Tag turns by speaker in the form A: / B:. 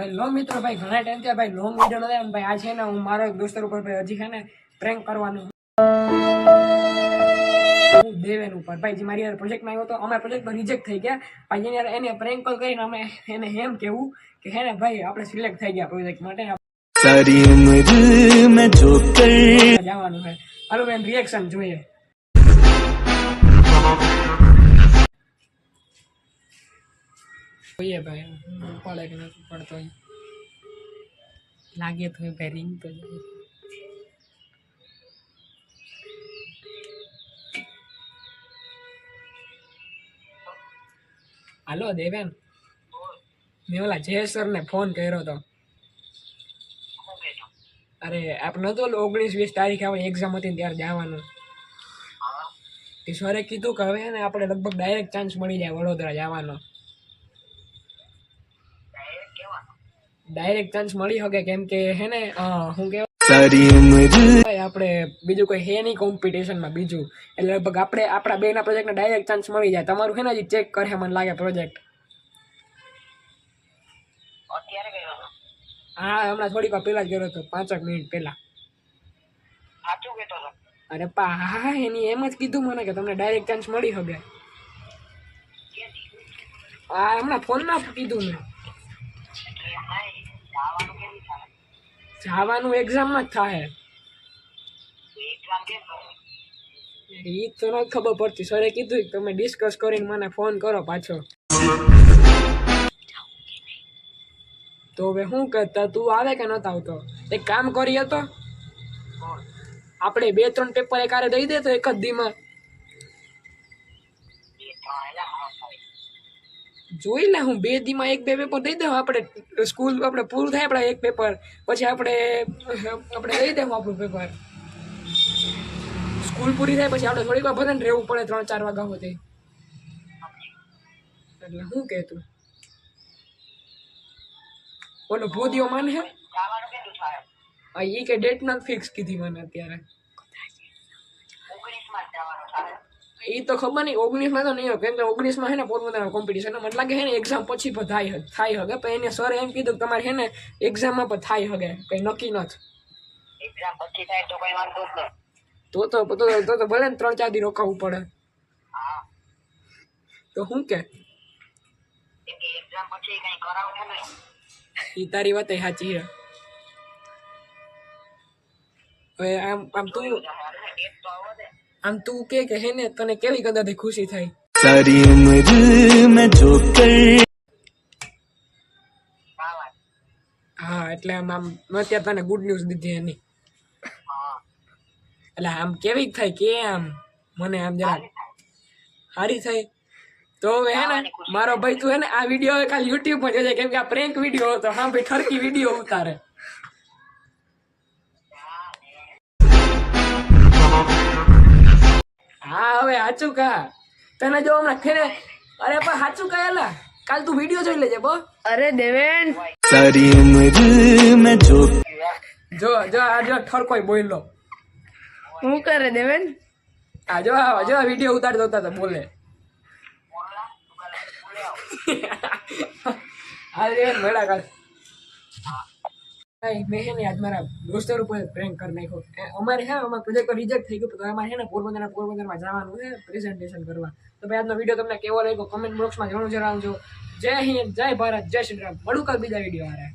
A: લો મિત્રો ભાઈ ઘણા ટાઈમ થયા ભાઈ લોંગ વિડીયો નતા ભાઈ આ છે ને હું મારો એક દોસ્તર ઉપર ભાઈ હજી છે ને પ્રેન્ક કરવાનું દેવેન ઉપર ભાઈ જે મારી યાર પ્રોજેક્ટમાં આવ્યો તો અમારા પ્રોજેક્ટમાં રિજેક્ટ થઈ ગયા ભાઈ એને યાર એને પ્રેન્ક કોલ કરીને અમે એને એમ કેવું કે હે ને ભાઈ આપણે સિલેક્ટ થઈ ગયા પ્રોજેક્ટ માટે સારી ઉંમર મેં જોકર જવાનું છે હાલો એમ રિએક્શન જોઈએ જોઈએ ભાઈ પડે કે નથી પડતો લાગે તો ભાઈ રિંગ તો હાલો દેવેન મેં ઓલા જય સર ને ફોન કર્યો હતો અરે આપણે નતો 19-20 તારીખે આપણે એક્ઝામ હતી ત્યારે જવાનું સરે કીધું કે હવે ને આપણે લગભગ ડાયરેક્ટ ચાન્સ મળી જાય વડોદરા જવાનો ડાયરેક્ટ ચાન્સ મળી શકે કેમ કે હે ને હું કહેવાય આપણે બીજું કોઈ હે નહીં કોમ્પિટિશનમાં બીજું એટલે લગભગ આપણે આપણા બેના પ્રોજેક્ટને ડાયરેક્ટ ચાન્સ મળી જાય તમારું છે ને હજી ચેક કરે મને લાગે પ્રોજેક્ટ હા હમણાં થોડીક વાર પહેલા જ કર્યો હતો 5 મિનિટ પહેલા અરે પા હા એની એમ જ કીધું મને કે તમને ડાયરેક્ટ ચાન્સ મળી શકે હા હમણાં ફોનમાં કીધું મેં જવાનું એક્ઝામમાં જ થાય એ તો નથી ખબર પડતી સરે કીધું તમે ડિસ્કસ કરીને મને ફોન કરો પાછો તો હવે શું કરતા તું આવે કે નતો આવતો એક કામ કરી હતો આપણે 2-3 પેપર એકારે દઈ દે તો એક જ દીમાં જોઈ લે હું 2 દીમાં 1-2 પેપર દઈ દઉં આપણે સ્કૂલ આપણે પૂરું થાય આપણે એક પેપર પછી આપણે દઈ દઉં આપણું પેપર સ્કૂલ પૂરી થાય પછી આપણે થોડીક વાર ભલે રહેવું પડે 3-4 વાગ્યા સુધી એટલે શું કે તું ઓલો ભૂદીઓ માને હે એ કે ડેટ નથી ફિક્સ કીધી મને અત્યારે એ તો ખબર નહીં 19માં તો નહીં કેમ કે 19માં હે ને પોરબંદર કોમ્પિટિશન મને લાગે હે ને એક્ઝામ પછી પણ થાય હગે પણ એને સર એમ કીધું કે તમારે હે ને એક્ઝામમાં પણ થાય હગે કઈ નક્કી નથી એક્ઝામ પછી થાય તો કઈ વાંધો જ નહીં તો ભલે ને 3-4 દી રોકાવું પડે તો શું કે એક્ઝામ પછી કઈ કરાવવું નહીં ઈ તારી વાત સાચી છે હવે આમ તું કે હે ને તને કેવી કદાચ ખુશી થાય સારી ઉંમર મેં જોકર હા એટલે આમ અત્યારે તને ગુડ ન્યૂઝ દીધી એની એટલે આમ કેવી થાય કે આમ મને આમ જરા સારી થાય તો હવે હે ને મારો ભાઈ તું હે ને આ વિડીયો કાલ યુટ્યુબ પર જોજે કેમ કે આ પ્રેન્ક વિડીયો હતો હા ભાઈ ઠરકી વિડીયો ઉતારે હા હવે સાચું કા તને જો હમણાં ખેને અરે પણ સાચું કા એલા કાલ તું વિડીયો જોઈ લેજે બો અરે દેવેન સારી ઉંમર મેં જો આ જો ઠરકોય બોલો
B: શું કરે દેવેન
A: આ જો આ વિડીયો ઉતારતો હતા તો બોલે અરે મેળા કાલ મેં છે ને આજ મારા દોસ્તર ઉપર પ્રેન્ક કરી નાખ્યો અમારે હે અમારા પ્રોજેક્ટ રિજેક્ટ થઈ ગયું તો અમારે છે ને પોરબંદરમાં જવાનું છે પ્રેઝન્ટેશન કરવા તો ભાઈ આજનો વિડીયો તમને કેવો લાગ્યો કમેન્ટ બોક્સમાં જણાવજો જય હિન્દ જય ભારત જય શ્રી રામ મળું કાલ બીજા વિડીયો હારે